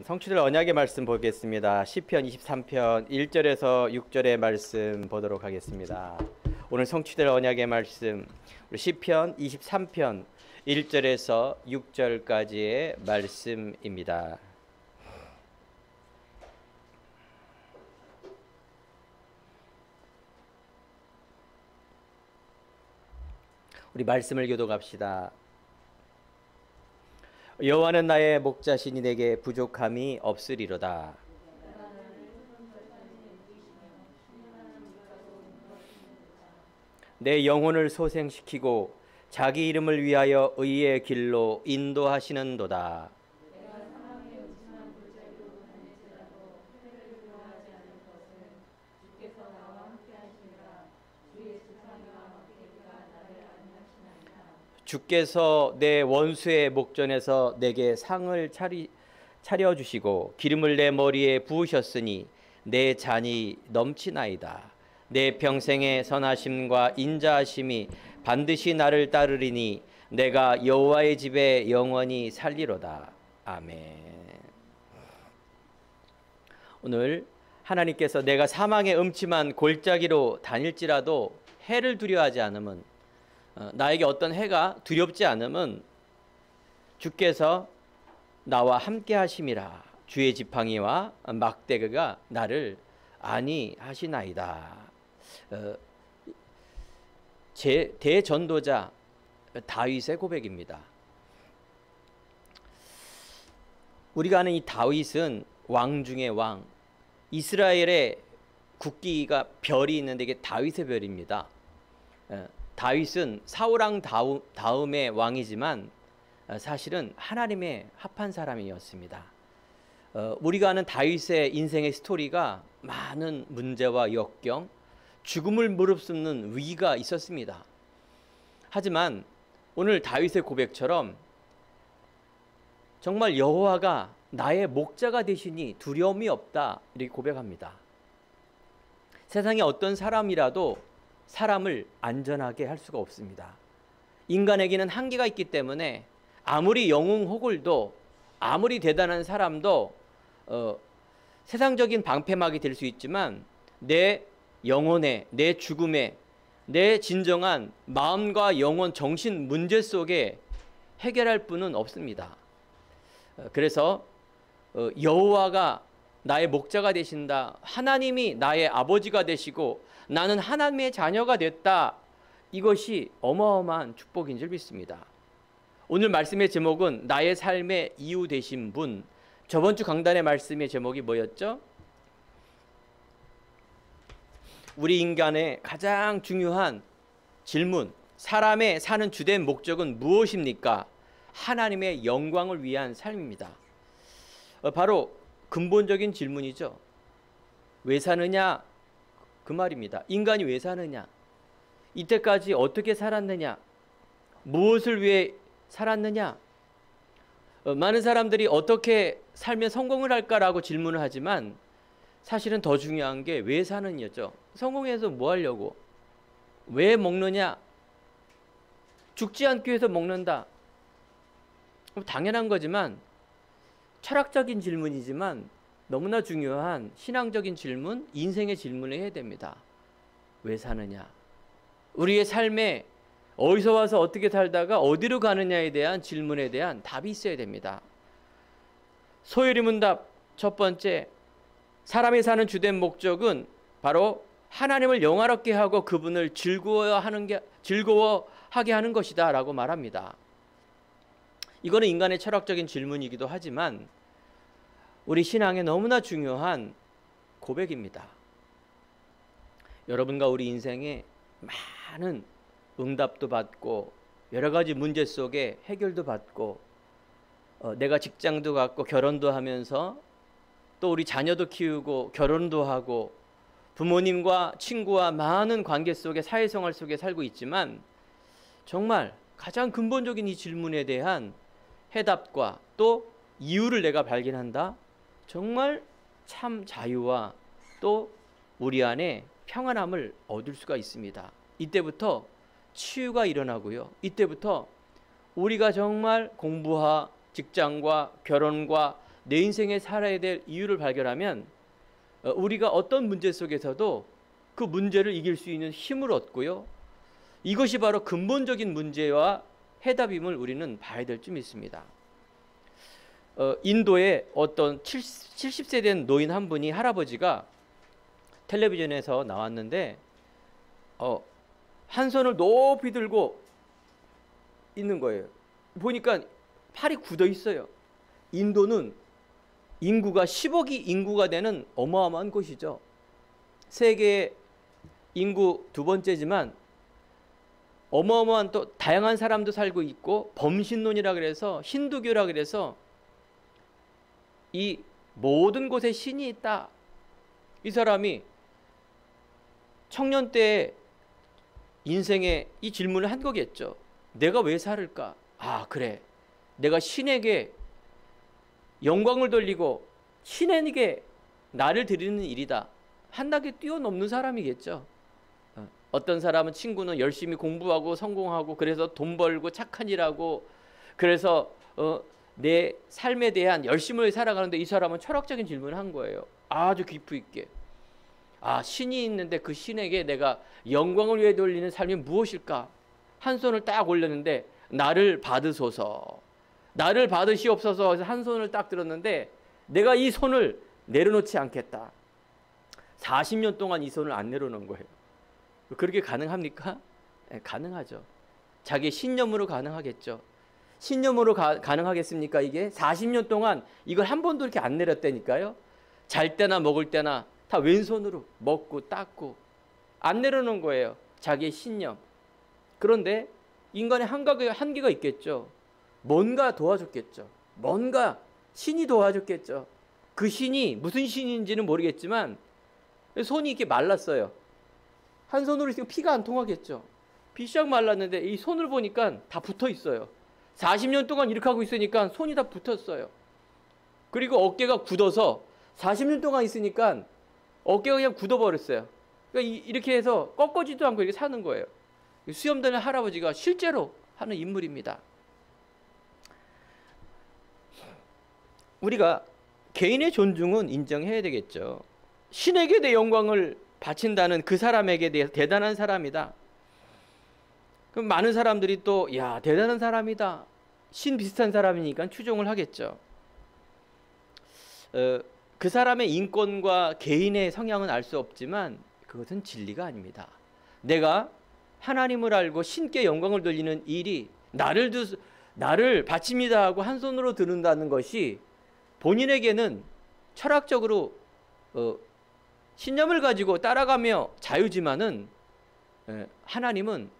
성취될 언약의 말씀 보겠습니다. 시편 23편 1절에서 6절의 말씀 보도록 하겠습니다. 오늘 성취될 언약의 말씀 우리 시편 23편 1절에서 6절까지의 말씀입니다. 우리 말씀을 교독합시다. 여호와는 나의 목자시니 내게 부족함이 없으리로다. 내 영혼을 소생시키고 자기 이름을 위하여 의의 길로 인도하시는도다. 주께서 내 원수의 목전에서 내게 상을 차려주시고 기름을 내 머리에 부으셨으니 내 잔이 넘치나이다. 내 평생의 선하심과 인자하심이 반드시 나를 따르리니 내가 여호와의 집에 영원히 살리로다. 아멘. 오늘 하나님께서 내가 사망의 음침한 골짜기로 다닐지라도 해를 두려워하지 않으면, 나에게 어떤 해가 두렵지 않으면 주께서 나와 함께 하심이라. 주의 지팡이와 막대기가 나를 안위하시나이다. 제 대전도자 다윗의 고백입니다. 우리가 아는 이 다윗은 왕 중의 왕, 이스라엘의 국기가 별이 있는데 이게 다윗의 별입니다. 다윗은 사울왕 다음의 왕이지만 사실은 하나님의 합한 사람이었습니다. 우리가 아는 다윗의 인생의 스토리가 많은 문제와 역경, 죽음을 무릅쓰는 위기가 있었습니다. 하지만 오늘 다윗의 고백처럼 정말 여호와가 나의 목자가 되시니 두려움이 없다, 이렇게 고백합니다. 세상에 어떤 사람이라도 사람을 안전하게 할 수가 없습니다. 인간에게는 한계가 있기 때문에 아무리 영웅호걸도, 아무리 대단한 사람도 세상적인 방패막이 될 수 있지만 내 영혼에, 내 죽음에, 내 진정한 마음과 영혼, 정신 문제 속에 해결할 분은 없습니다. 그래서 여호와가 나의 목자가 되신다, 하나님이 나의 아버지가 되시고 나는 하나님의 자녀가 됐다, 이것이 어마어마한 축복인 줄 믿습니다. 오늘 말씀의 제목은 나의 삶의 이유 되신 분. 저번 주 강단의 말씀의 제목이 뭐였죠? 우리 인간의 가장 중요한 질문, 사람의 사는 주된 목적은 무엇입니까? 하나님의 영광을 위한 삶입니다. 바로 근본적인 질문이죠. 왜 사느냐? 그 말입니다. 인간이 왜 사느냐? 이때까지 어떻게 살았느냐? 무엇을 위해 살았느냐? 많은 사람들이 어떻게 살면 성공을 할까라고 질문을 하지만 사실은 더 중요한 게 왜 사느냐죠. 성공해서 뭐 하려고? 왜 먹느냐? 죽지 않기 위해서 먹는다. 당연한 거지만, 철학적인 질문이지만 너무나 중요한 신앙적인 질문, 인생의 질문을 해야 됩니다. 왜 사느냐? 우리의 삶에 어디서 와서 어떻게 살다가 어디로 가느냐에 대한 질문에 대한 답이 있어야 됩니다. 소요리문답 첫 번째, 사람이 사는 주된 목적은 바로 하나님을 영화롭게 하고 그분을 즐거워하게 하는 것이다 라고 말합니다. 이거는 인간의 철학적인 질문이기도 하지만 우리 신앙에 너무나 중요한 고백입니다. 여러분과 우리 인생에 많은 응답도 받고 여러 가지 문제 속에 해결도 받고 내가 직장도 갖고 결혼도 하면서 또 우리 자녀도 키우고 결혼도 하고 부모님과 친구와 많은 관계 속에, 사회생활 속에 살고 있지만 정말 가장 근본적인 이 질문에 대한 해답과 또 이유를 내가 발견한다? 정말 참 자유와 또 우리 안에 평안함을 얻을 수가 있습니다. 이때부터 치유가 일어나고요. 이때부터 우리가 정말 공부와 직장과 결혼과 내 인생에 살아야 될 이유를 발견하면 우리가 어떤 문제 속에서도 그 문제를 이길 수 있는 힘을 얻고요. 이것이 바로 근본적인 문제와 해답임을 우리는 봐야 될 줄 믿습니다. 인도의 어떤 70세 된 노인 한 분이, 할아버지가 텔레비전에서 나왔는데 한 손을 높이 들고 있는 거예요. 보니까 팔이 굳어 있어요. 인도는 인구가 10억이 인구가 되는 어마어마한 곳이죠. 세계 인구 두 번째지만 어마어마한 또 다양한 사람도 살고 있고, 범신론이라 그래서, 힌두교라 그래서 이 모든 곳에 신이 있다. 이 사람이 청년 때 인생에 이 질문을 한 거겠죠. 내가 왜 살을까? 아, 그래. 내가 신에게 영광을 돌리고 신에게 나를 드리는 일이다. 한낱에 뛰어넘는 사람이겠죠. 어떤 사람은, 친구는 열심히 공부하고 성공하고 그래서 돈 벌고 착한 일하고 그래서 내 삶에 대한 열심을 살아가는데, 이 사람은 철학적인 질문을 한 거예요. 아주 깊이 있게. 아, 신이 있는데 그 신에게 내가 영광을 위해 돌리는 삶이 무엇일까? 한 손을 딱 올렸는데, 나를 받으소서, 나를 받으시옵소서 해서 한 손을 딱 들었는데, 내가 이 손을 내려놓지 않겠다. 40년 동안 이 손을 안 내려놓은 거예요. 그렇게 가능합니까? 네, 가능하죠. 자기의 신념으로 가능하겠죠. 신념으로 가능하겠습니까? 이게 40년 동안 이걸 한 번도 이렇게 안 내렸다니까요. 잘 때나 먹을 때나 다 왼손으로 먹고 닦고 안 내려놓은 거예요. 자기의 신념. 그런데 인간의 한계가 있겠죠. 뭔가 도와줬겠죠. 뭔가 신이 도와줬겠죠. 그 신이 무슨 신인지는 모르겠지만 손이 이렇게 말랐어요. 한 손으로 있으면 피가 안 통하겠죠. 비싹 말랐는데 이 손을 보니까 다 붙어 있어요. 40년 동안 이렇게 하고 있으니까 손이 다 붙었어요. 그리고 어깨가 굳어서 40년 동안 있으니까 어깨가 그냥 굳어버렸어요. 그러니까 이렇게 해서 꺾어지도 않고 이렇게 사는 거예요. 수염되는 할아버지가 실제로 하는 인물입니다. 우리가 개인의 존중은 인정해야 되겠죠. 신에게 내 영광을 바친다는 그 사람에게 대해서 대단한 사람이다. 그럼 많은 사람들이 또, 야, 대단한 사람이다, 신 비슷한 사람이니까 추종을 하겠죠. 그 사람의 인권과 개인의 성향은 알 수 없지만 그것은 진리가 아닙니다. 내가 하나님을 알고 신께 영광을 돌리는 일이 나를 바칩니다 하고 한 손으로 드는다는 것이 본인에게는 철학적으로 신념을 가지고 따라가며 자유지만은, 하나님은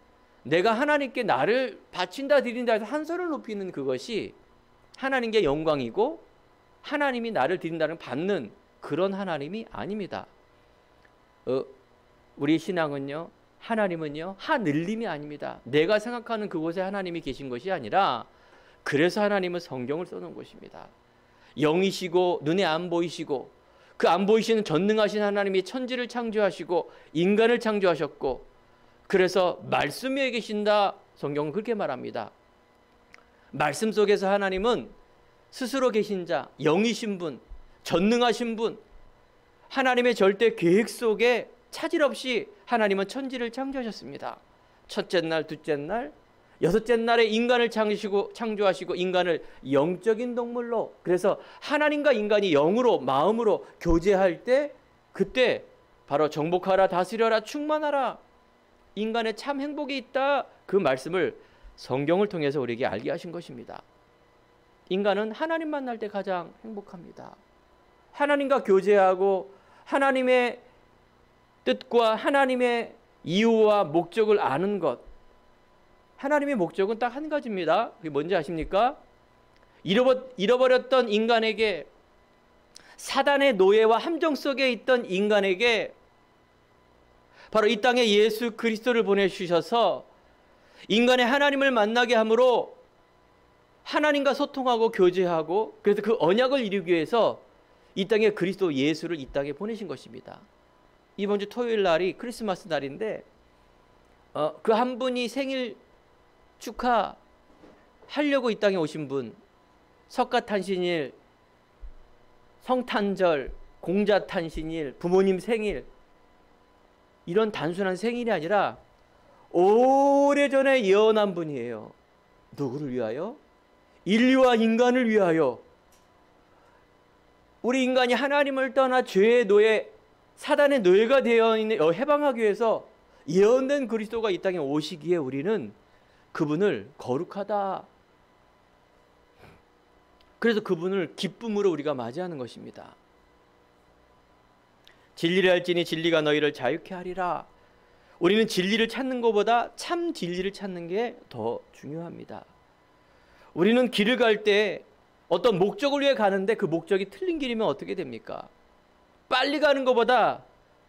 내가 하나님께 나를 바친다 드린다 해서 한 손을 높이는 그것이 하나님께 영광이고, 하나님이 나를 드린다는 받는 그런 하나님이 아닙니다. 우리 신앙은요, 하나님은요, 하늘림이 아닙니다. 내가 생각하는 그곳에 하나님이 계신 것이 아니라, 그래서 하나님은 성경을 써놓은 것입니다. 영이시고 눈에 안 보이시고 그 안 보이시는 전능하신 하나님이 천지를 창조하시고 인간을 창조하셨고, 그래서 말씀 위에 계신다. 성경은 그렇게 말합니다. 말씀 속에서 하나님은 스스로 계신 자, 영이신 분, 전능하신 분, 하나님의 절대 계획 속에 차질 없이 하나님은 천지를 창조하셨습니다. 첫째 날, 둘째 날, 여섯째 날에 인간을 창조하시고 인간을 영적인 동물로, 그래서 하나님과 인간이 영으로 마음으로 교제할 때, 그때 바로 정복하라, 다스려라, 충만하라, 인간의 참 행복이 있다, 그 말씀을 성경을 통해서 우리에게 알게 하신 것입니다. 인간은 하나님 만날 때 가장 행복합니다. 하나님과 교제하고 하나님의 뜻과 하나님의 이유와 목적을 아는 것. 하나님의 목적은 딱 한 가지입니다. 그게 뭔지 아십니까? 잃어버렸던 인간에게, 사단의 노예와 함정 속에 있던 인간에게 바로 이 땅에 예수 그리스도를 보내주셔서 인간의 하나님을 만나게 함으로 하나님과 소통하고 교제하고, 그래서 그 언약을 이루기 위해서 이 땅에 그리스도 예수를 이 땅에 보내신 것입니다. 이번 주 토요일 날이 크리스마스 날인데 그 한 분이 생일 축하하려고 이 땅에 오신 분, 석가탄신일 성탄절, 공자탄신일, 부모님 생일, 이런 단순한 생일이 아니라 오래전에 예언한 분이에요. 누구를 위하여? 인류와 인간을 위하여. 우리 인간이 하나님을 떠나 죄의 노예, 사단의 노예가 되어 있는 해방하기 위해서 예언된 그리스도가 이 땅에 오시기에 우리는 그분을 거룩하다. 그래서 그분을 기쁨으로 우리가 맞이하는 것입니다. 진리를 알지니 진리가 너희를 자유케 하리라. 우리는 진리를 찾는 것보다 참 진리를 찾는 게 더 중요합니다. 우리는 길을 갈 때 어떤 목적을 위해 가는데 그 목적이 틀린 길이면 어떻게 됩니까? 빨리 가는 것보다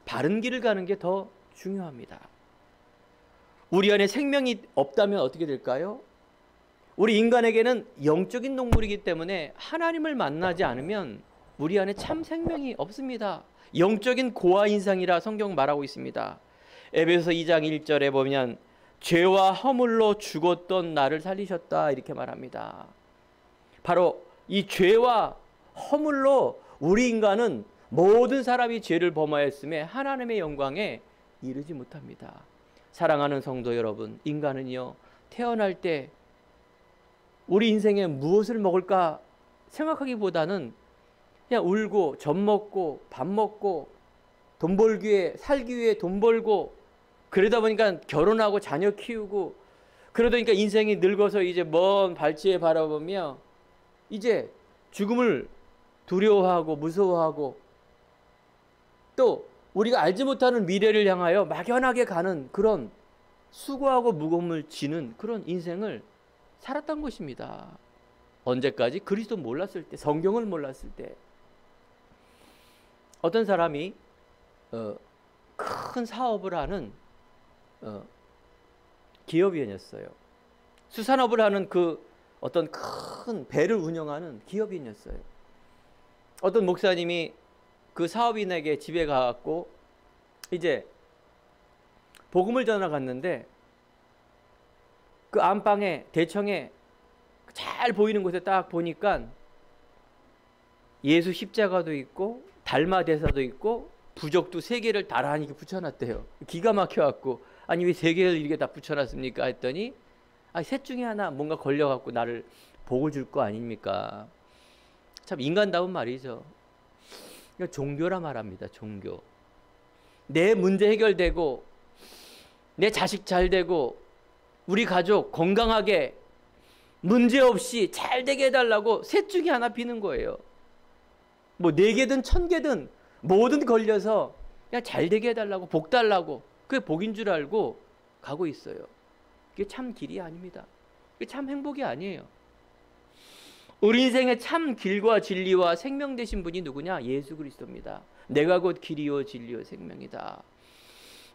바른 길을 가는 게 더 중요합니다. 우리 안에 생명이 없다면 어떻게 될까요? 우리 인간에게는 영적인 동물이기 때문에 하나님을 만나지 않으면 우리 안에 참 생명이 없습니다. 영적인 고아인상이라 성경 말하고 있습니다. 에베소서 2장 1절에 보면 죄와 허물로 죽었던 나를 살리셨다 이렇게 말합니다. 바로 이 죄와 허물로 우리 인간은 모든 사람이 죄를 범하였음에 하나님의 영광에 이르지 못합니다. 사랑하는 성도 여러분, 인간은요 태어날 때 우리 인생에 무엇을 먹을까 생각하기보다는 그냥 울고 젖 먹고 밥 먹고 돈 벌기 위해 살기 위해 돈 벌고 그러다 보니까 결혼하고 자녀 키우고 그러다 보니까 인생이 늙어서 이제 먼 발치에 바라보며 이제 죽음을 두려워하고 무서워하고 또 우리가 알지 못하는 미래를 향하여 막연하게 가는 그런 수고하고 무거움을 지는 그런 인생을 살았던 것입니다. 언제까지? 그리스도 몰랐을 때, 성경을 몰랐을 때. 어떤 사람이 큰 사업을 하는 기업인이었어요. 수산업을 하는 그 어떤 큰 배를 운영하는 기업인이었어요. 어떤 목사님이 그 사업인에게 집에 가갖고 이제 복음을 전하 갔는데 그 안방에 대청에 잘 보이는 곳에 딱 보니까 예수 십자가도 있고 달마 대사도 있고 부적도 3개를 나란히 붙여놨대요. 기가 막혀갖고 아니 왜 3개를 이렇게 다 붙여놨습니까 했더니 셋 중에 하나 뭔가 걸려갖고 나를 복을 줄 거 아닙니까. 참 인간다운 말이죠. 종교라 말합니다. 종교. 내 문제 해결되고 내 자식 잘 되고 우리 가족 건강하게 문제없이 잘 되게 해달라고 셋 중에 하나 비는 거예요. 뭐 4개든 1000개든 뭐든 걸려서 그냥 잘 되게 해달라고 복 달라고 그게 복인 줄 알고 가고 있어요. 그게 참 길이 아닙니다. 그게 참 행복이 아니에요. 우리 인생의 참 길과 진리와 생명 되신 분이 누구냐? 예수 그리스도입니다. 내가 곧 길이요 진리요 생명이다.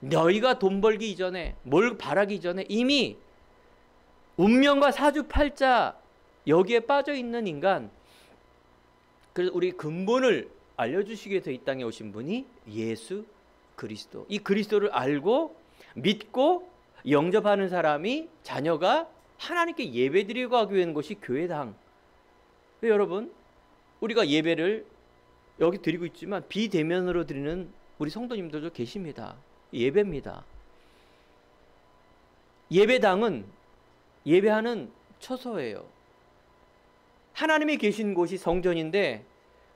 너희가 돈 벌기 이전에 뭘 바라기 전에 이미 운명과 사주팔자 여기에 빠져 있는 인간, 그래서 우리 근본을 알려주시기 위해서 이 땅에 오신 분이 예수 그리스도. 이 그리스도를 알고 믿고 영접하는 사람이 자녀가 하나님께 예배드리고 하기 위한 것이 교회당. 여러분 우리가 예배를 여기 드리고 있지만 비대면으로 드리는 우리 성도님들도 계십니다. 예배입니다. 예배당은 예배하는 처소예요. 하나님이 계신 곳이 성전인데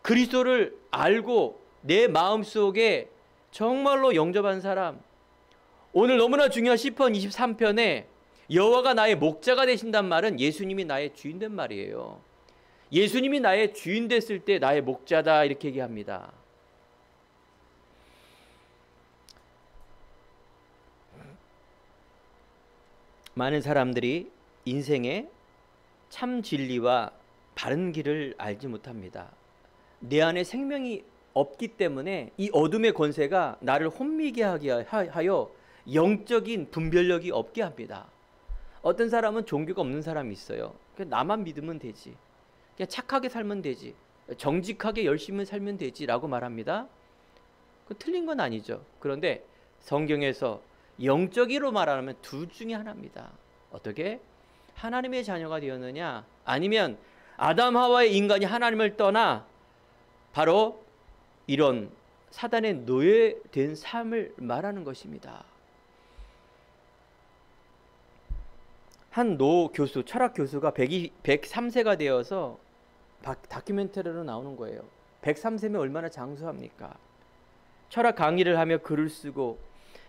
그리스도를 알고 내 마음속에 정말로 영접한 사람, 오늘 너무나 중요한 시편 23편에 여호와가 나의 목자가 되신단 말은 예수님이 나의 주인 된 말이에요. 예수님이 나의 주인 됐을 때 나의 목자다 이렇게 얘기합니다. 많은 사람들이 인생의 참 진리와 바른 길을 알지 못합니다. 내 안에 생명이 없기 때문에 이 어둠의 권세가 나를 혼미게 하여 영적인 분별력이 없게 합니다. 어떤 사람은 종교가 없는 사람이 있어요. 그냥 나만 믿으면 되지, 그냥 착하게 살면 되지, 정직하게 열심히 살면 되지 라고 말합니다. 그 틀린 건 아니죠. 그런데 성경에서 영적으로 말하면 둘 중에 하나입니다. 어떻게? 하나님의 자녀가 되었느냐, 아니면 아담 하와의 인간이 하나님을 떠나 바로 이런 사단의 노예된 삶을 말하는 것입니다. 한 노 교수, 철학 교수가 103세가 되어서 다큐멘터리로 나오는 거예요. 103세면 얼마나 장수합니까? 철학 강의를 하며 글을 쓰고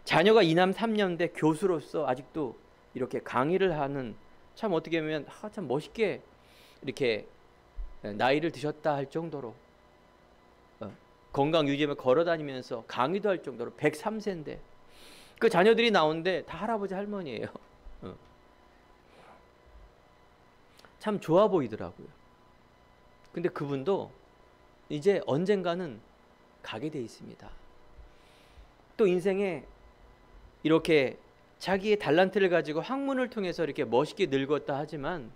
자녀가 이남 3녀인데 교수로서 아직도 이렇게 강의를 하는, 참 어떻게 보면 참 멋있게 이렇게 나이를 드셨다 할 정도로 건강 유지하며 걸어다니면서 강의도 할 정도로 103세인데 그 자녀들이 나오는데 다 할아버지 할머니예요. 참 좋아 보이더라고요. 근데 그분도 이제 언젠가는 가게 돼 있습니다. 또 인생에 이렇게 자기의 달란트를 가지고 학문을 통해서 이렇게 멋있게 늙었다 하지만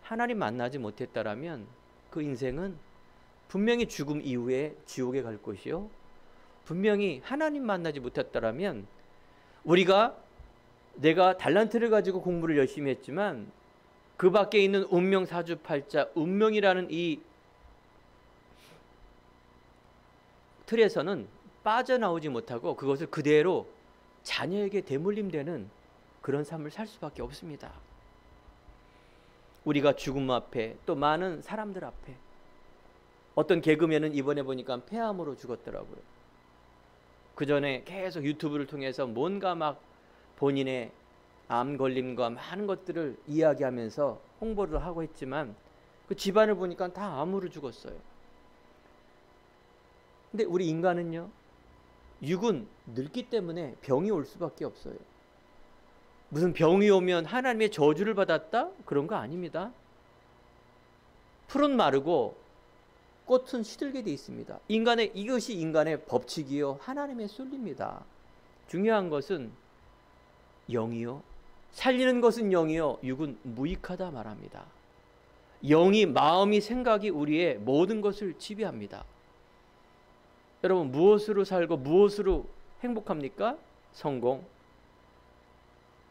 하나님 만나지 못했다라면 그 인생은 분명히 죽음 이후에 지옥에 갈 것이요, 분명히 하나님 만나지 못했다라면 내가 달란트를 가지고 공부를 열심히 했지만 그 밖에 있는 운명 사주팔자, 운명이라는 이 틀에서는 빠져나오지 못하고 그것을 그대로 자녀에게 대물림되는 그런 삶을 살 수밖에 없습니다. 우리가 죽음 앞에, 또 많은 사람들 앞에, 어떤 개그맨은 이번에 보니까 폐암으로 죽었더라고요. 그 전에 계속 유튜브를 통해서 뭔가 막 본인의 암 걸림과 많은 것들을 이야기하면서 홍보를 하고 했지만 그 집안을 보니까 다 암으로 죽었어요. 근데 우리 인간은요, 육은 늙기 때문에 병이 올 수밖에 없어요. 무슨 병이 오면 하나님의 저주를 받았다? 그런 거 아닙니다. 풀은 마르고 꽃은 시들게 돼 있습니다. 이것이 인간의 법칙이요, 하나님의 순리입니다. 중요한 것은 영이요, 살리는 것은 영이요, 육은 무익하다 말합니다. 영이, 마음이, 생각이 우리의 모든 것을 지배합니다. 여러분, 무엇으로 살고 무엇으로 행복합니까? 성공.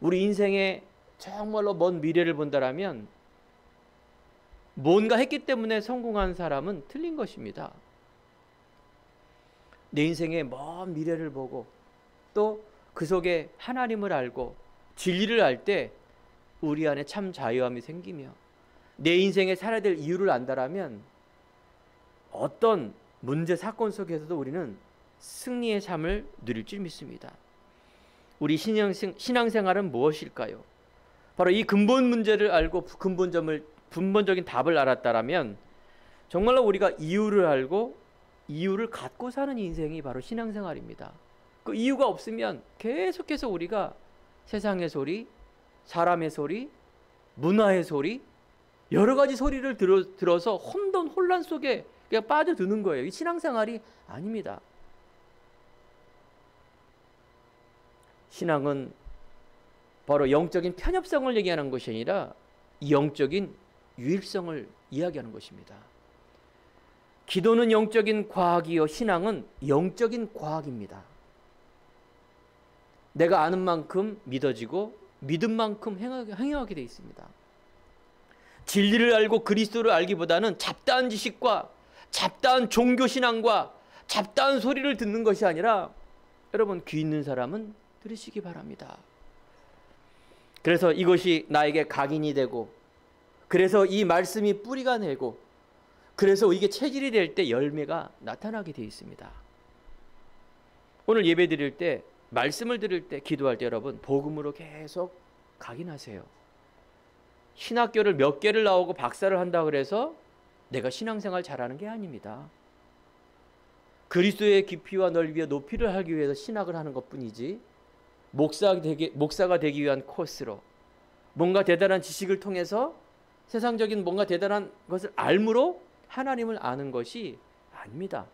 우리 인생에 정말로 먼 미래를 본다라면 뭔가 했기 때문에 성공한 사람은 틀린 것입니다. 내 인생의 먼 미래를 보고 또 그 속에 하나님을 알고 진리를 알 때 우리 안에 참 자유함이 생기며 내 인생에 살아야 될 이유를 안다라면 어떤 문제 사건 속에서도 우리는 승리의 삶을 누릴 줄 믿습니다. 우리 신앙생활은 무엇일까요? 바로 이 근본 문제를 알고 근본적인 답을 알았다라면 정말로 우리가 이유를 알고 이유를 갖고 사는 인생이 바로 신앙생활입니다. 그 이유가 없으면 계속해서 우리가 세상의 소리, 사람의 소리, 문화의 소리, 여러 가지 소리를 들어서 혼란 속에 그냥 빠져드는 거예요. 이 신앙생활이 아닙니다. 신앙은 바로 영적인 편협성을 얘기하는 것이 아니라 영적인 유일성을 이야기하는 것입니다. 기도는 영적인 과학이요, 신앙은 영적인 과학입니다. 내가 아는 만큼 믿어지고 믿은 만큼 행하게 되어 있습니다. 진리를 알고 그리스도를 알기보다는 잡다한 지식과 잡다한 종교신앙과 잡다한 소리를 듣는 것이 아니라, 여러분, 귀 있는 사람은 들으시기 바랍니다. 그래서 이것이 나에게 각인이 되고, 그래서 이 말씀이 뿌리가 되고, 그래서 이게 체질이 될 때 열매가 나타나게 되어 있습니다. 오늘 예배 드릴 때, 말씀을 들을 때, 기도할 때 여러분 복음으로 계속 각인하세요. 신학교를 몇 개를 나오고 박사를 한다고 그래서 내가 신앙생활 잘하는 게 아닙니다. 그리스도의 깊이와 넓이와 높이를 하기 위해서 신학을 하는 것뿐이지, 목사가 되기 위한 코스로 뭔가 대단한 지식을 통해서 세상적인 뭔가 대단한 것을 알므로 하나님을 아는 것이 아닙니다.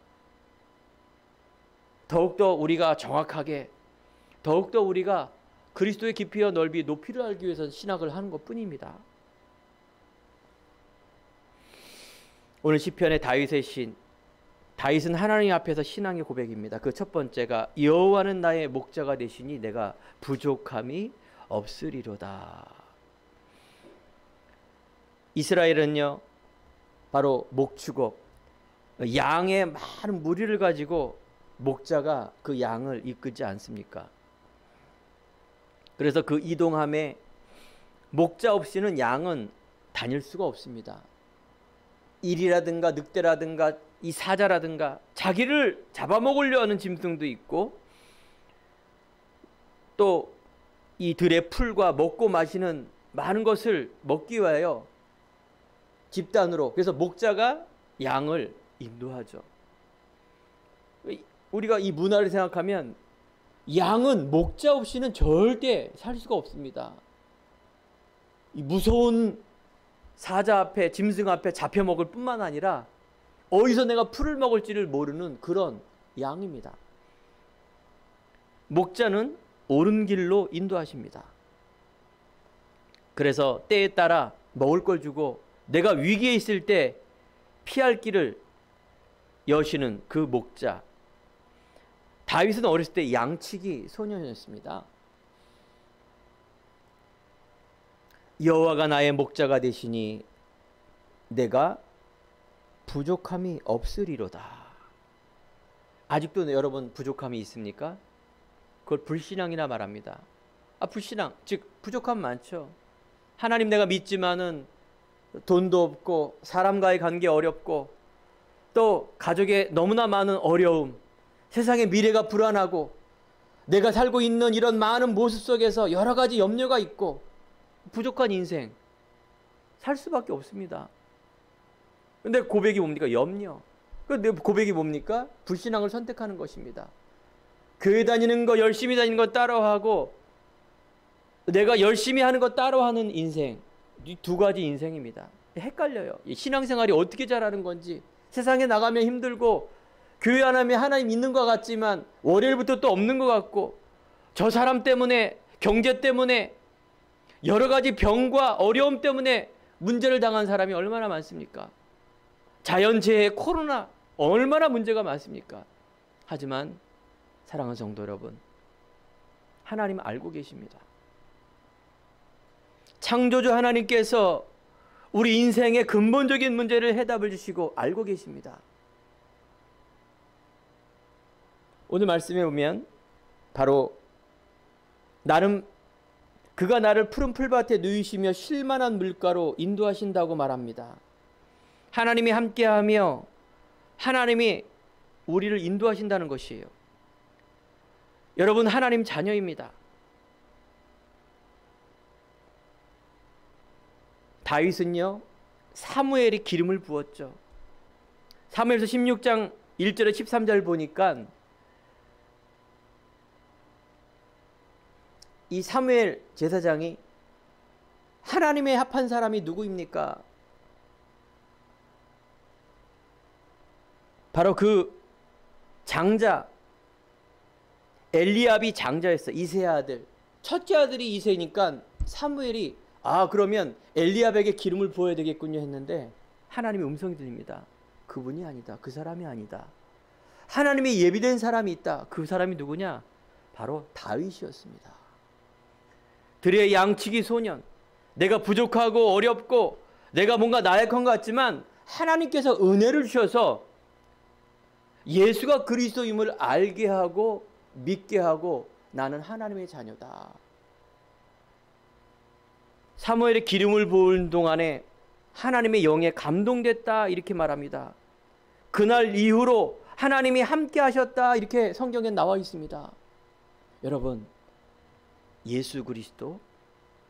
더욱더 우리가 정확하게, 더욱더 우리가 그리스도의 깊이와 넓이, 높이를 알기 위해서 신학을 하는 것뿐입니다. 오늘 시편의 다윗의 신, 다윗은 하나님 앞에서 신앙의 고백입니다. 그 첫 번째가 여호와는 나의 목자가 되시니 내가 부족함이 없으리로다. 이스라엘은요, 바로 목축업, 양의 많은 무리를 가지고 목자가 그 양을 이끌지 않습니까? 그래서 그 이동함에 목자 없이는 양은 다닐 수가 없습니다. 일이라든가 늑대라든가 이 사자라든가 자기를 잡아먹으려 하는 짐승도 있고, 또 이 들의 풀과 먹고 마시는 많은 것을 먹기 위하여 집단으로, 그래서 목자가 양을 인도하죠. 우리가 이 문화를 생각하면 양은 목자 없이는 절대 살 수가 없습니다. 이 무서운 사자 앞에, 짐승 앞에 잡혀 먹을 뿐만 아니라 어디서 내가 풀을 먹을지를 모르는 그런 양입니다. 목자는 옳은 길로 인도하십니다. 그래서 때에 따라 먹을 걸 주고 내가 위기에 있을 때 피할 길을 여시는 그 목자. 다윗은 어렸을 때 양치기 소년이었습니다. 여호와가 나의 목자가 되시니 내가 부족함이 없으리로다. 아직도 여러분 부족함이 있습니까? 그걸 불신앙이라 말합니다. 불신앙, 즉 부족함 많죠. 하나님 내가 믿지만은 돈도 없고 사람과의 관계 어렵고 또 가족에 너무나 많은 어려움, 세상의 미래가 불안하고 내가 살고 있는 이런 많은 모습 속에서 여러 가지 염려가 있고 부족한 인생 살 수밖에 없습니다. 근데 고백이 뭡니까? 염려. 근데 고백이 뭡니까? 불신앙을 선택하는 것입니다. 교회 다니는 거, 열심히 다니는 거 따라하고 내가 열심히 하는 거 따라하는 인생, 이 두 가지 인생입니다. 헷갈려요. 신앙생활이 어떻게 잘하는 건지, 세상에 나가면 힘들고 교회 안 하면 하나님 있는 것 같지만 월요일부터 또 없는 것 같고, 저 사람 때문에, 경제 때문에, 여러 가지 병과 어려움 때문에 문제를 당한 사람이 얼마나 많습니까? 자연재해, 코로나 얼마나 문제가 많습니까? 하지만 사랑하는 성도 여러분, 하나님 알고 계십니다. 창조주 하나님께서 우리 인생의 근본적인 문제를 해답을 주시고 알고 계십니다. 오늘 말씀에 보면 바로 그가 나를 푸른 풀밭에 누이시며 쉴만한 물가로 인도하신다고 말합니다. 하나님이 함께하며 하나님이 우리를 인도하신다는 것이에요. 여러분, 하나님 자녀입니다. 다윗은요, 사무엘이 기름을 부었죠. 사무엘서 16장 1절에 13절 보니까 이 사무엘 제사장이 하나님의 합한 사람이 누구입니까? 바로 그 장자 엘리압이 장자였어. 이새의 아들. 첫째 아들이 이새니까 사무엘이 그러면 엘리압에게 기름을 부어야 되겠군요 했는데 하나님의 음성이 들립니다. 그분이 아니다. 그 사람이 아니다. 하나님의 예비된 사람이 있다. 그 사람이 누구냐? 바로 다윗이었습니다. 들의 양치기 소년. 내가 부족하고 어렵고 내가 뭔가 나약한 것 같지만 하나님께서 은혜를 주셔서 예수가 그리스도임을 알게 하고 믿게 하고 나는 하나님의 자녀다. 사무엘의 기름을 부은 동안에 하나님의 영에 감동됐다 이렇게 말합니다. 그날 이후로 하나님이 함께 하셨다 이렇게 성경에 나와 있습니다. 여러분, 예수 그리스도,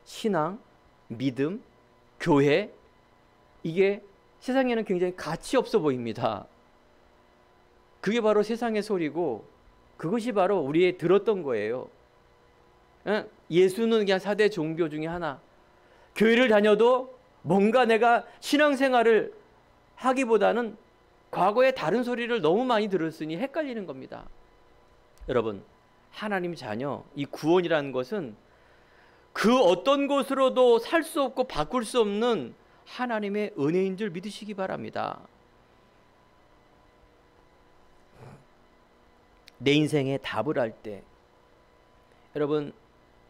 신앙, 믿음, 교회, 이게 세상에는 굉장히 가치 없어 보입니다. 그게 바로 세상의 소리고 그것이 바로 우리의 들었던 거예요. 예수는 그냥 4대 종교 중에 하나. 교회를 다녀도 뭔가 내가 신앙생활을 하기보다는 과거에 다른 소리를 너무 많이 들었으니 헷갈리는 겁니다. 여러분, 하나님 자녀, 이 구원이라는 것은 그 어떤 것으로도 살 수 없고 바꿀 수 없는 하나님의 은혜인 줄 믿으시기 바랍니다. 내 인생에 답을 할 때 여러분,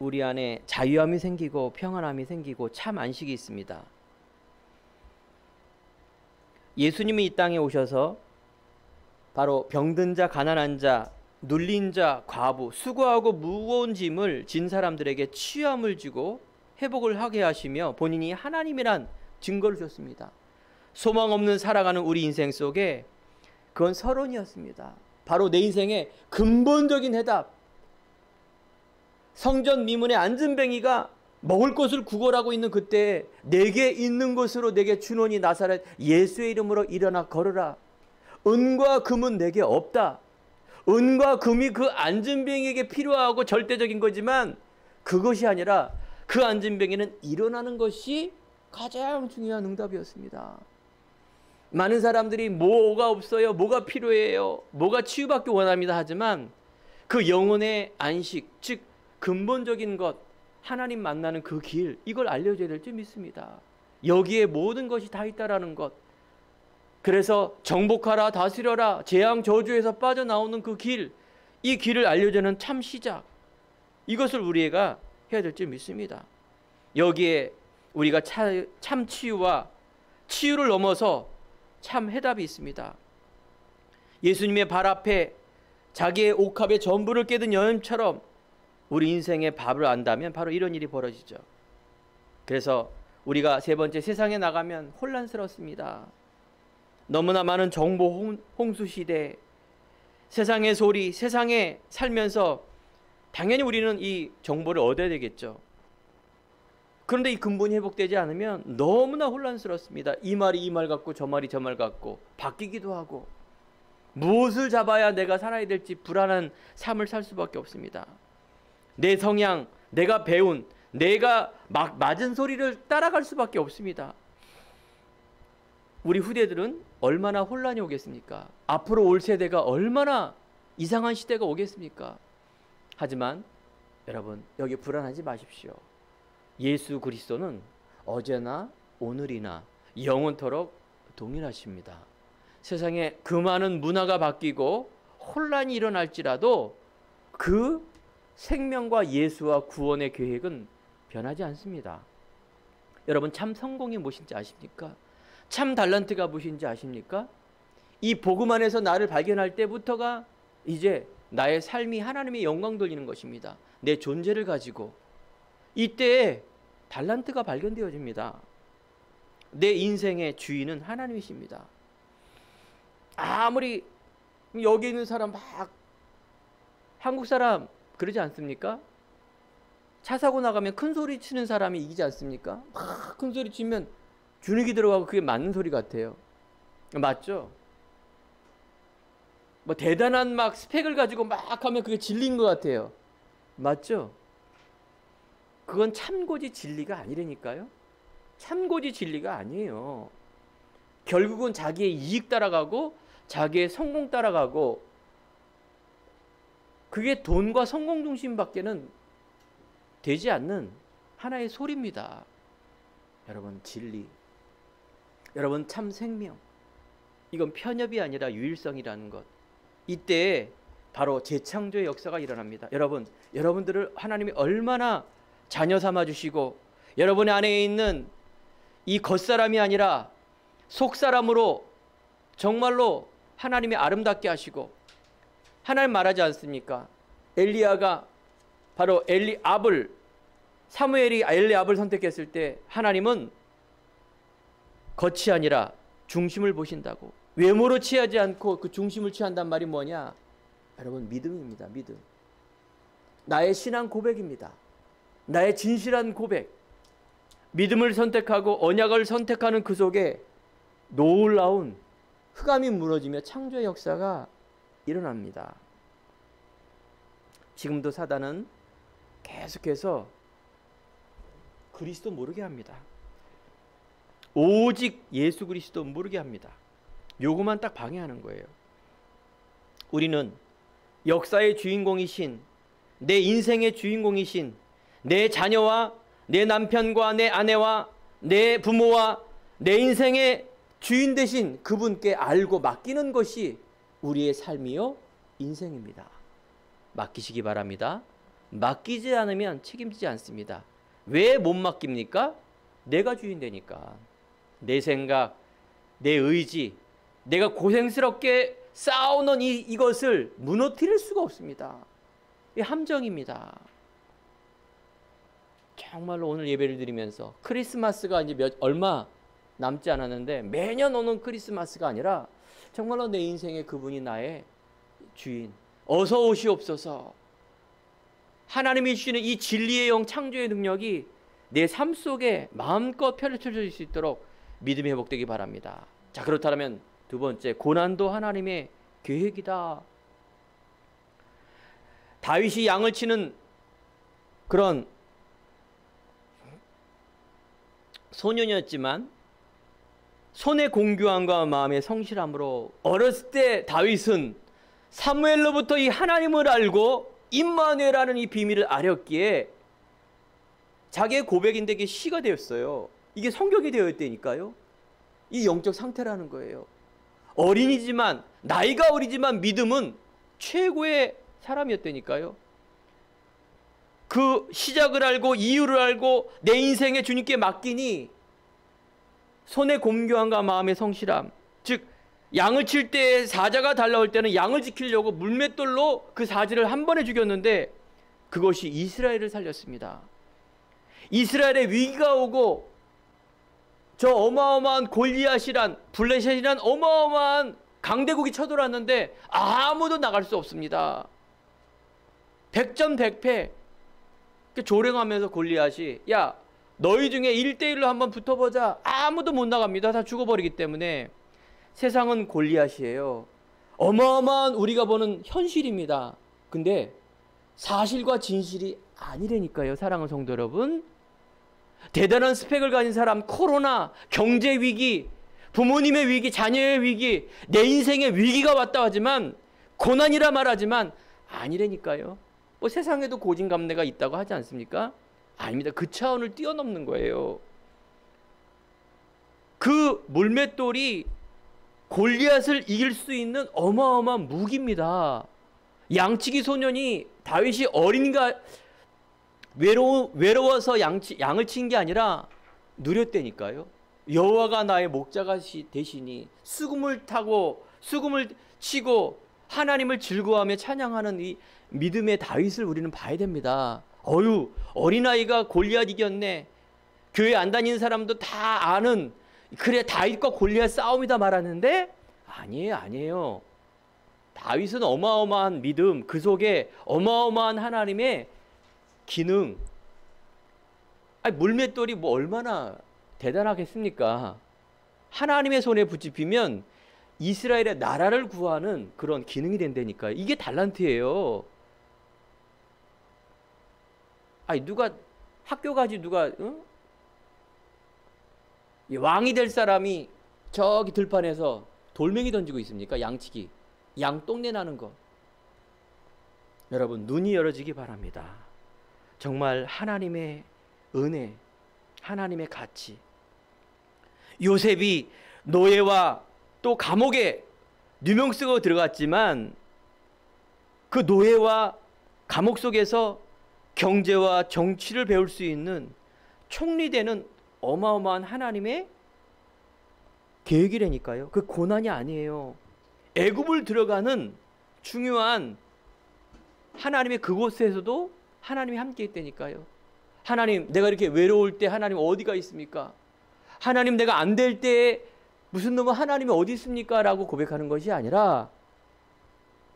우리 안에 자유함이 생기고 평안함이 생기고 참 안식이 있습니다. 예수님이 이 땅에 오셔서 바로 병든 자, 가난한 자, 눌린 자, 과부, 수고하고 무거운 짐을 진 사람들에게 치유함을 주고 회복을 하게 하시며 본인이 하나님이란 증거를 줬습니다. 소망 없는 살아가는 우리 인생 속에 그건 서론이었습니다. 바로 내 인생의 근본적인 해답. 성전 미문의 안진뱅이가 먹을 것을 구걸하고 있는 그때 내게 있는 것으로 내게 주노니 나사렛 예수의 이름으로 일어나 걸으라. 은과 금은 내게 없다. 은과 금이 그 안진뱅이에게 필요하고 절대적인 거지만 그것이 아니라 그 안진뱅이는 일어나는 것이 가장 중요한 응답이었습니다. 많은 사람들이 뭐가 없어요, 뭐가 필요해요, 뭐가 치유받기 원합니다 하지만 그 영혼의 안식, 즉 근본적인 것, 하나님 만나는 그 길, 이걸 알려줘야 될 줄 믿습니다. 여기에 모든 것이 다 있다라는 것. 그래서 정복하라, 다스려라, 재앙 저주에서 빠져나오는 그 길, 이 길을 알려주는 참 시작, 이것을 우리가 해야 될 줄 믿습니다. 여기에 우리가 참 치유와 치유를 넘어서 참 해답이 있습니다. 예수님의 발 앞에 자기의 옥합에 전부를 깨든 여인처럼 우리 인생의 밥을 안다면 바로 이런 일이 벌어지죠. 그래서 우리가 세 번째, 세상에 나가면 혼란스럽습니다. 너무나 많은 정보 홍수 시대, 세상의 소리, 세상에 살면서 당연히 우리는 이 정보를 얻어야 되겠죠. 그런데 이 근본이 회복되지 않으면 너무나 혼란스럽습니다. 이 말이 이 말 같고 저 말이 저 말 같고 바뀌기도 하고 무엇을 잡아야 내가 살아야 될지 불안한 삶을 살 수밖에 없습니다. 내 성향, 내가 배운, 내가 맞은 소리를 따라갈 수밖에 없습니다. 우리 후대들은 얼마나 혼란이 오겠습니까? 앞으로 올 세대가 얼마나 이상한 시대가 오겠습니까? 하지만 여러분, 여기 불안하지 마십시오. 예수 그리스도는 어제나 오늘이나 영원토록 동일하십니다. 세상에 그 많은 문화가 바뀌고 혼란이 일어날지라도 그 생명과 예수와 구원의 계획은 변하지 않습니다. 여러분, 참 성공이 무엇인지 아십니까? 참 달란트가 무엇인지 아십니까? 이 복음 안에서 나를 발견할 때부터가 이제 나의 삶이 하나님의 영광 돌리는 것입니다. 내 존재를 가지고 이때 달란트가 발견되어집니다. 내 인생의 주인은 하나님이십니다. 아무리 여기 있는 사람 막 한국 사람 그러지 않습니까? 차 사고 나가면 큰 소리 치는 사람이 이기지 않습니까? 막 큰 소리 치면 주눅이 들어가고 그게 맞는 소리 같아요. 맞죠? 뭐 대단한 막 스펙을 가지고 막 하면 그게 진리인 것 같아요. 맞죠? 그건 참고지 진리가 아니라니까요. 참고지 진리가 아니에요. 결국은 자기의 이익 따라가고 자기의 성공 따라가고 그게 돈과 성공 중심밖에는 되지 않는 하나의 소리입니다. 여러분, 진리, 여러분, 참 생명, 이건 편협이 아니라 유일성이라는 것. 이때 바로 재창조의 역사가 일어납니다. 여러분, 여러분들을 하나님이 얼마나 자녀 삼아주시고 여러분 안에 있는 이 겉사람이 아니라 속사람으로 정말로 하나님이 아름답게 하시고, 하나님 말하지 않습니까? 엘리야가 바로 엘리압을, 사무엘이 엘리압을 선택했을 때 하나님은 겉이 아니라 중심을 보신다고. 외모로 취하지 않고 그 중심을 취한단 말이 뭐냐? 여러분, 믿음입니다. 믿음. 나의 신앙 고백입니다. 나의 진실한 고백. 믿음을 선택하고 언약을 선택하는 그 속에 놀라운 흑암이 무너지며 창조의 역사가 일어납니다. 지금도 사단은 계속해서 그리스도 모르게 합니다. 오직 예수 그리스도 모르게 합니다. 요것만 딱 방해하는 거예요. 우리는 역사의 주인공이신, 내 인생의 주인공이신 내 자녀와 내 남편과 내 아내와 내 부모와 내 인생의 주인 되신 그분께 알고 맡기는 것이 우리의 삶이요 인생입니다. 맡기시기 바랍니다. 맡기지 않으면 책임지지 않습니다. 왜 못 맡깁니까? 내가 주인 되니까. 내 생각, 내 의지, 내가 고생스럽게 쌓아놓은 이것을 무너뜨릴 수가 없습니다. 이 함정입니다. 정말로 오늘 예배를 드리면서 크리스마스가 이제 얼마 남지 않았는데 매년 오는 크리스마스가 아니라 정말로 내 인생의 그분이 나의 주인, 어서 오시옵소서. 하나님이 주시는 이 진리의 영, 창조의 능력이 내 삶 속에 마음껏 펼쳐질 수 있도록 믿음이 회복되기 바랍니다. 자, 그렇다면 두 번째, 고난도 하나님의 계획이다. 다윗이 양을 치는 그런 소년이었지만 손의 공교함과 마음의 성실함으로 어렸을 때 다윗은 사무엘로부터 이 하나님을 알고 임마누엘이라는 이 비밀을 알았기에 자기의 고백인데 이게 시가 되었어요. 이게 성경이 되어 있다니까요. 이 영적 상태라는 거예요. 어린이지만, 나이가 어리지만 믿음은 최고의 사람이었다니까요. 그 시작을 알고 이유를 알고 내 인생에 주님께 맡기니 손의 공교함과 마음의 성실함, 즉 양을 칠 때 사자가 달라올 때는 양을 지키려고 물맷돌로 그 사자를 한 번에 죽였는데 그것이 이스라엘을 살렸습니다. 이스라엘의 위기가 오고 저 어마어마한 골리앗이란, 블레셋이란 어마어마한 강대국이 쳐들어왔는데 아무도 나갈 수 없습니다. 백전백패. 조롱하면서 골리앗이, 야, 너희 중에 1대1로 한번 붙어보자. 아무도 못 나갑니다. 다 죽어버리기 때문에. 세상은 골리앗이에요. 어마어마한 우리가 보는 현실입니다. 근데 사실과 진실이 아니라니까요, 사랑하는 성도 여러분. 대단한 스펙을 가진 사람, 코로나, 경제 위기, 부모님의 위기, 자녀의 위기, 내 인생의 위기가 왔다 하지만, 고난이라 말하지만 아니라니까요. 뭐 세상에도 고진감래가 있다고 하지 않습니까? 아닙니다. 그 차원을 뛰어넘는 거예요. 그 물맷돌이 골리앗을 이길 수 있는 어마어마한 무기입니다. 양치기 소년이 다윗이 어린이가 외로워서 양을 친 게 아니라 누렸다니까요. 여호와가 나의 목자가 되시니 수금을 타고 수금을 치고 하나님을 즐거워하며 찬양하는 이 믿음의 다윗을 우리는 봐야 됩니다. 어휴, 어린아이가 골리앗 이겼네. 교회 안 다니는 사람도 다 아는, 그래 다윗과 골리앗 싸움이다 말하는데 아니에요. 다윗은 어마어마한 믿음, 그 속에 어마어마한 하나님의 기능. 물맷돌이 뭐 얼마나 대단하겠습니까? 하나님의 손에 붙잡히면 이스라엘의 나라를 구하는 그런 기능이 된다니까요. 이게 달란트예요. 누가 학교 가지 누가 왕이 될 사람이 저기 들판에서 돌멩이 던지고 있습니까? 양치기, 양 똥내 나는 거. 여러분, 눈이 열어지기 바랍니다. 정말 하나님의 은혜, 하나님의 가치. 요셉이 노예와 또 감옥에 누명쓰고 들어갔지만 그 노예와 감옥 속에서 경제와 정치를 배울 수 있는 총리되는 어마어마한 하나님의 계획이라니까요. 그 고난이 아니에요. 애굽을 들어가는 중요한 하나님의 그곳에서도 하나님이 함께 있다니까요. 하나님, 내가 이렇게 외로울 때 하나님 어디가 있습니까? 하나님, 내가 안 될 때 무슨 놈은 하나님이 어디 있습니까? 라고 고백하는 것이 아니라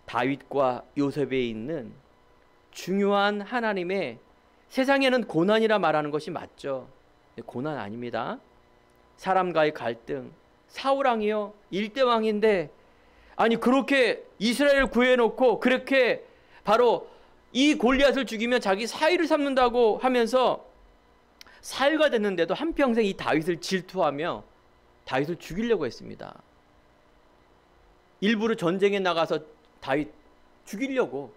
다윗과 요셉에 있는 중요한 하나님의, 세상에는 고난이라 말하는 것이 맞죠. 고난 아닙니다. 사람과의 갈등. 사울왕이요, 1대 왕인데 아니 그렇게 이스라엘을 구해놓고 그렇게 바로 이 골리앗을 죽이면 자기 사위를 삼는다고 하면서 사위가 됐는데도 한평생 이 다윗을 질투하며 다윗을 죽이려고 했습니다. 일부러 전쟁에 나가서 다윗 죽이려고,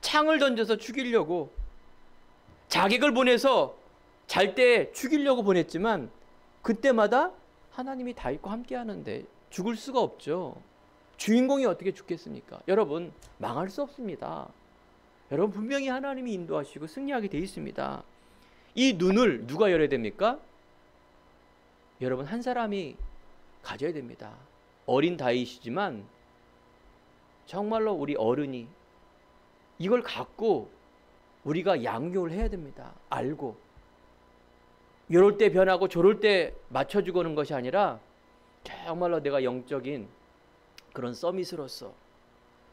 창을 던져서 죽이려고, 자객을 보내서 잘 때 죽이려고 보냈지만 그때마다 하나님이 다윗과 함께 하는데 죽을 수가 없죠. 주인공이 어떻게 죽겠습니까? 여러분, 망할 수 없습니다. 여러분, 분명히 하나님이 인도하시고 승리하게 되어 있습니다. 이 눈을 누가 열어야 됩니까? 여러분, 한 사람이 가져야 됩니다. 어린 다윗이지만 정말로 우리 어른이 이걸 갖고 우리가 양육을 해야 됩니다. 알고. 이럴 때 변하고 저럴 때 맞춰주고 하는 것이 아니라 정말로 내가 영적인 그런 서밋으로서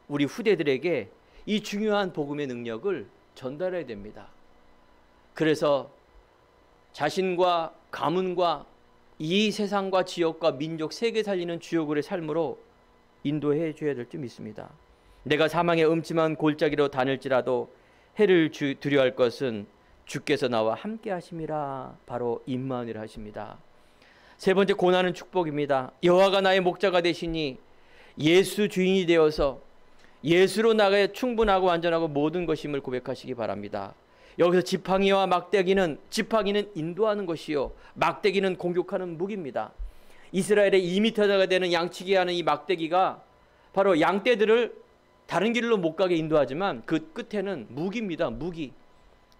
우리 후대들에게 이 중요한 복음의 능력을 전달해야 됩니다. 그래서 자신과 가문과 이 세상과 지역과 민족, 세계 살리는 주역의 삶으로 인도해 줘야 될 줄 믿습니다. 내가 사망의 음침한 골짜기로 다닐지라도 해를 두려워할 것은 주께서 나와 함께 하심이라. 바로 임마누엘 하십니다. 세 번째, 고난은 축복입니다. 여호와가 나의 목자가 되시니 예수 주인이 되어서 예수로 나가야 충분하고 완전하고 모든 것임을 고백하시기 바랍니다. 여기서 지팡이와 막대기는, 지팡이는 인도하는 것이요, 막대기는 공격하는 무기입니다. 이스라엘의 2m가 되는 양치기 하는 이 막대기가 바로 양떼들을 다른 길로 못 가게 인도하지만 그 끝에는 무기입니다. 무기.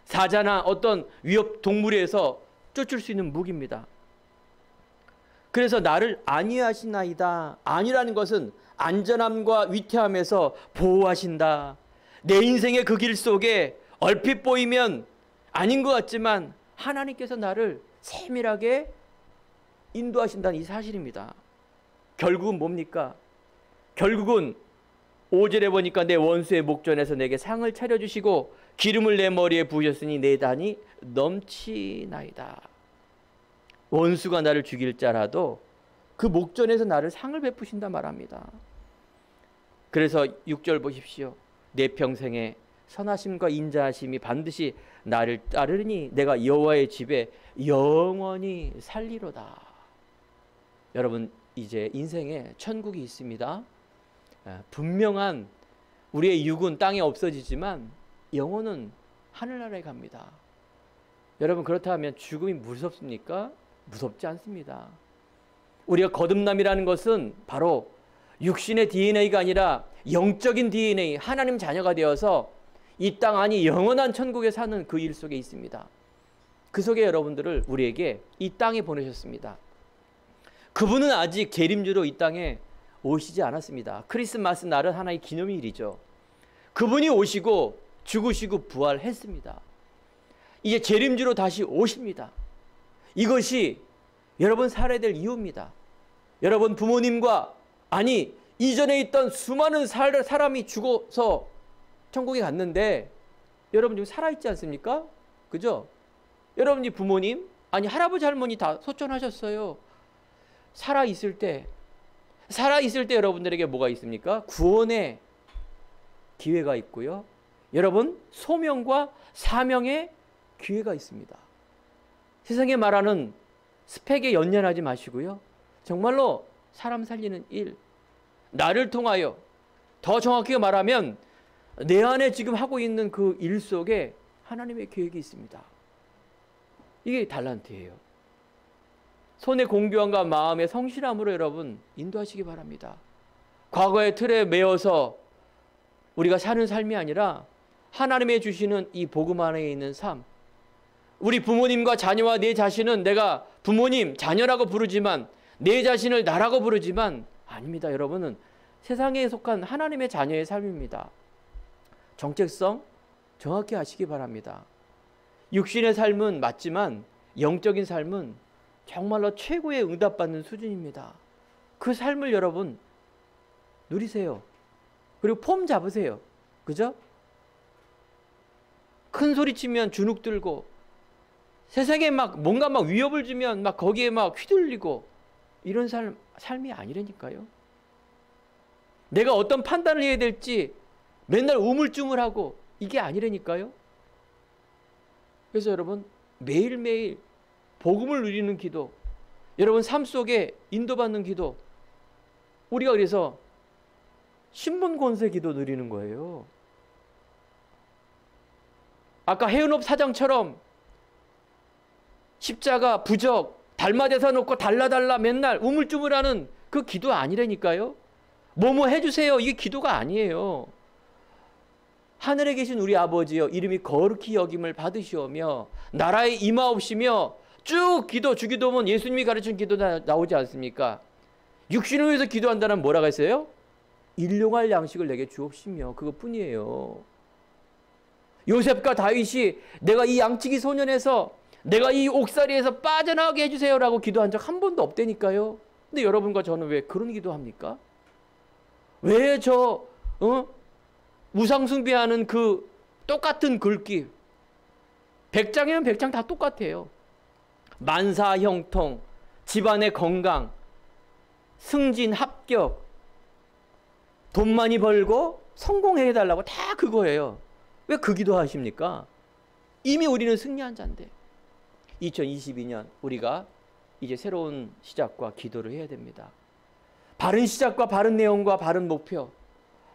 사자나 어떤 위협 동물에서 쫓을 수 있는 무기입니다. 그래서 나를 안위하시나이다. 안위라는 것은 안전함과 위태함에서 보호하신다. 내 인생의 그 길 속에 얼핏 보이면 아닌 것 같지만 하나님께서 나를 세밀하게 인도하신다는 이 사실입니다. 결국은 뭡니까? 결국은 5절에 보니까 내 원수의 목전에서 내게 상을 차려주시고 기름을 내 머리에 부으셨으니 내 단이 넘치나이다. 원수가 나를 죽일 자라도 그 목전에서 나를 상을 베푸신다 말합니다. 그래서 6절 보십시오. 내 평생에 선하심과 인자하심이 반드시 나를 따르니 내가 여호와의 집에 영원히 살리로다. 여러분, 이제 인생에 천국이 있습니다. 분명한 우리의 육은 땅에 없어지지만 영혼은 하늘나라에 갑니다. 여러분, 그렇다면 죽음이 무섭습니까? 무섭지 않습니다. 우리가 거듭남이라는 것은 바로 육신의 DNA가 아니라 영적인 DNA, 하나님 자녀가 되어서 이 땅 아니 영원한 천국에 사는 그 일 속에 있습니다. 그 속에 여러분들을 우리에게 이 땅에 보내셨습니다. 그분은 아직 재림주로 이 땅에 오시지 않았습니다. 크리스마스 날은 하나의 기념일이죠. 그분이 오시고 죽으시고 부활했습니다. 이제 재림주로 다시 오십니다. 이것이 여러분 살아야 될 이유입니다. 여러분 부모님과 아니 이전에 있던 수많은 사람이 죽어서 천국에 갔는데 여러분 지금 살아있지 않습니까? 그죠? 여러분이 부모님 아니 할아버지 할머니 다 소천하셨어요. 살아있을 때 여러분들에게 뭐가 있습니까? 구원의 기회가 있고요. 여러분 소명과 사명의 기회가 있습니다. 세상에 말하는 스펙에 연연하지 마시고요. 정말로 사람 살리는 일, 나를 통하여 더 정확하게 말하면 내 안에 지금 하고 있는 그 일 속에 하나님의 계획이 있습니다. 이게 달란트예요. 손의 공교함과 마음의 성실함으로 여러분 인도하시기 바랍니다. 과거의 틀에 매여서 우리가 사는 삶이 아니라 하나님의 주시는 이 복음 안에 있는 삶, 우리 부모님과 자녀와 내 자신은 내가 부모님, 자녀라고 부르지만 내 자신을 나라고 부르지만 아닙니다. 여러분은 세상에 속한 하나님의 자녀의 삶입니다. 정체성 정확히 아시기 바랍니다. 육신의 삶은 맞지만 영적인 삶은 정말로 최고의 응답받는 수준입니다. 그 삶을 여러분 누리세요. 그리고 폼 잡으세요. 그죠? 큰 소리 치면 주눅 들고 세상에 막 뭔가 막 위협을 주면 막 거기에 막 휘둘리고 이런 삶이 아니라니까요. 내가 어떤 판단을 해야 될지 맨날 우물쭈물하고 이게 아니라니까요. 그래서 여러분 매일매일 복음을 누리는 기도, 여러분 삶 속에 인도받는 기도, 우리가 그래서 신분권세 기도 누리는 거예요. 아까 해운업 사장처럼 십자가, 부적, 달마대사 놓고 달라달라 맨날 우물쭈물하는 그 기도 아니라니까요. 뭐뭐 해주세요. 이게 기도가 아니에요. 하늘에 계신 우리 아버지여 이름이 거룩히 여김을 받으시오며 나라에 임하옵시며 쭉 기도, 주기도문 예수님이 가르친 기도 나오지 않습니까? 육신을 위해서 기도한다는 뭐라고 했어요? 일용할 양식을 내게 주옵시며 그것뿐이에요. 요셉과 다윗이 내가 이 양치기 소년에서 내가 이 옥살이에서 빠져나가게 해주세요라고 기도한 적 한 번도 없다니까요. 근데 여러분과 저는 왜 그런 기도합니까? 왜 우상 숭배하는 그 똑같은 글귀, 100장이면 100장 다 똑같아요. 만사 형통, 집안의 건강, 승진, 합격, 돈 많이 벌고 성공해달라고 다 그거예요. 왜 그 기도 하십니까? 이미 우리는 승리한 자인데. 2022년 우리가 이제 새로운 시작과 기도를 해야 됩니다. 바른 시작과 바른 내용과 바른 목표,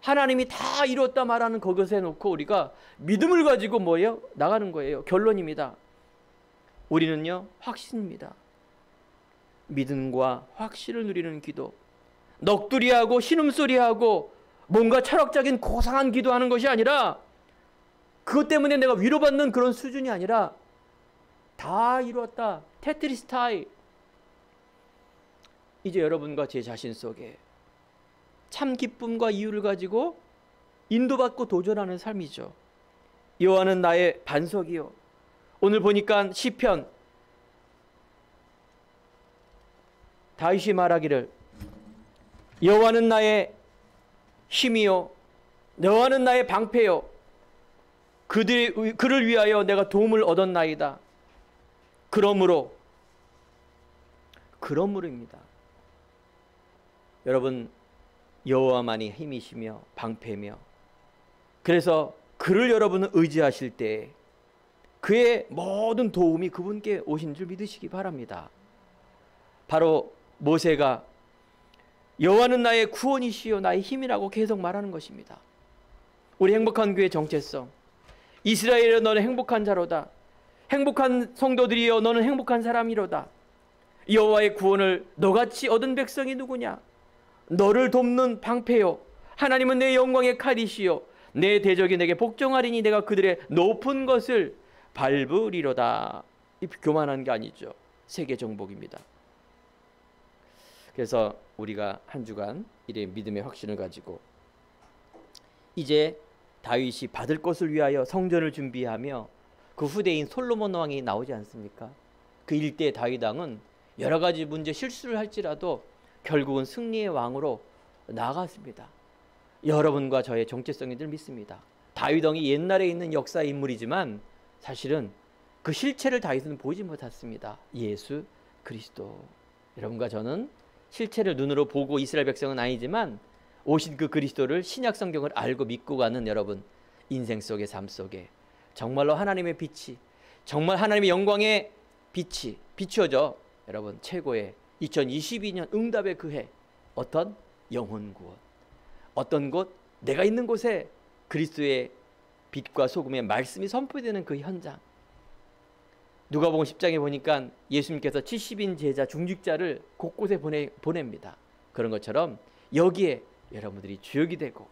하나님이 다 이뤘다 말하는 그것에 놓고 우리가 믿음을 가지고 뭐예요? 나가는 거예요. 결론입니다. 우리는요, 확신입니다. 믿음과 확신을 누리는 기도, 넋두리하고 신음소리하고 뭔가 철학적인 고상한 기도하는 것이 아니라, 그것 때문에 내가 위로받는 그런 수준이 아니라 다 이루었다, 테트리스타이. 이제 여러분과 제 자신 속에 참 기쁨과 이유를 가지고 인도받고 도전하는 삶이죠. 여호와는 나의 반석이요. 오늘 보니까 시편, 다윗이 말하기를 여호와는 나의 힘이요 여호와는 나의 방패요 그를 위하여 내가 도움을 얻었나이다. 그러므로입니다. 여러분, 여호와만이 힘이시며 방패며, 그래서 그를 여러분은 의지하실 때 그의 모든 도움이 그분께 오신 줄 믿으시기 바랍니다. 바로 모세가 여호와는 나의 구원이시요 나의 힘이라고 계속 말하는 것입니다. 우리 행복한 교회 정체성, 이스라엘이여 너는 행복한 자로다. 행복한 성도들이여 너는 행복한 사람이로다. 여호와의 구원을 너같이 얻은 백성이 누구냐? 너를 돕는 방패요 하나님은 내 영광의 칼이시요 내 대적이 내게 복종하리니 내가 그들의 높은 것을 밟으리로다. 이 교만한 게 아니죠. 세계 정복입니다. 그래서 우리가 한 주간 이래 믿음의 확신을 가지고 이제 다윗이 받을 것을 위하여 성전을 준비하며 그 후대인 솔로몬 왕이 나오지 않습니까? 그 일대 다윗 왕은 여러 가지 문제 실수를 할지라도 결국은 승리의 왕으로 나아갔습니다. 여러분과 저의 정체성이 늘 믿습니다. 다윗 왕이 옛날에 있는 역사의 인물이지만 사실은 그 실체를 다윗은 보지 못했습니다. 예수 그리스도. 여러분과 저는 실체를 눈으로 보고 이스라엘 백성은 아니지만 오신 그 그리스도를 신약 성경을 알고 믿고 가는 여러분 인생 속의 삶 속에 정말로 하나님의 빛이, 정말 하나님의 영광의 빛이 비추어져 여러분 최고의 2022년 응답의 그 해, 어떤 영혼 구원, 어떤 곳 내가 있는 곳에 그리스도의 빛과 소금의 말씀이 선포되는 그 현장. 누가복음 10장에 보니까 예수님께서 70인 제자 중직자를 곳곳에 보냅니다. 그런 것처럼 여기에 여러분들이 주역이 되고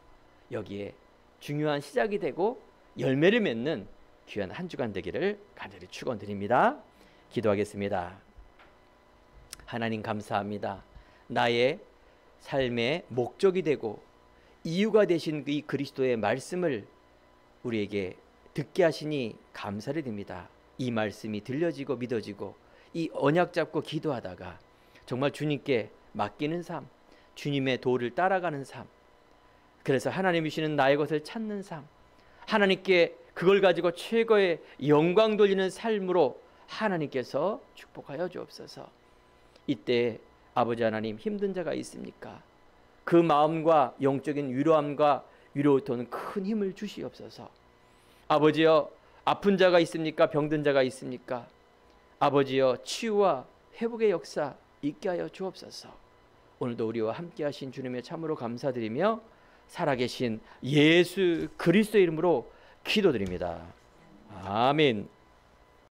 여기에 중요한 시작이 되고 열매를 맺는 귀한 한 주간 되기를 간절히 축원드립니다. 기도하겠습니다. 하나님 감사합니다. 나의 삶의 목적이 되고 이유가 되신 이 그리스도의 말씀을 우리에게 듣게 하시니 감사를 드립니다. 이 말씀이 들려지고 믿어지고 이 언약 잡고 기도하다가 정말 주님께 맡기는 삶, 주님의 도를 따라가는 삶, 그래서 하나님이 주시는 나의 것을 찾는 삶, 하나님께 그걸 가지고 최고의 영광 돌리는 삶으로 하나님께서 축복하여 주옵소서. 이때 아버지 하나님, 힘든 자가 있습니까? 그 마음과 영적인 위로함과 위로부터는 큰 힘을 주시옵소서. 아버지여, 아픈 자가 있습니까? 병든 자가 있습니까? 아버지여, 치유와 회복의 역사 있게 하여 주옵소서. 오늘도 우리와 함께 하신 주님의 참으로 감사드리며 살아계신 예수 그리스도 이름으로 기도드립니다. 아멘.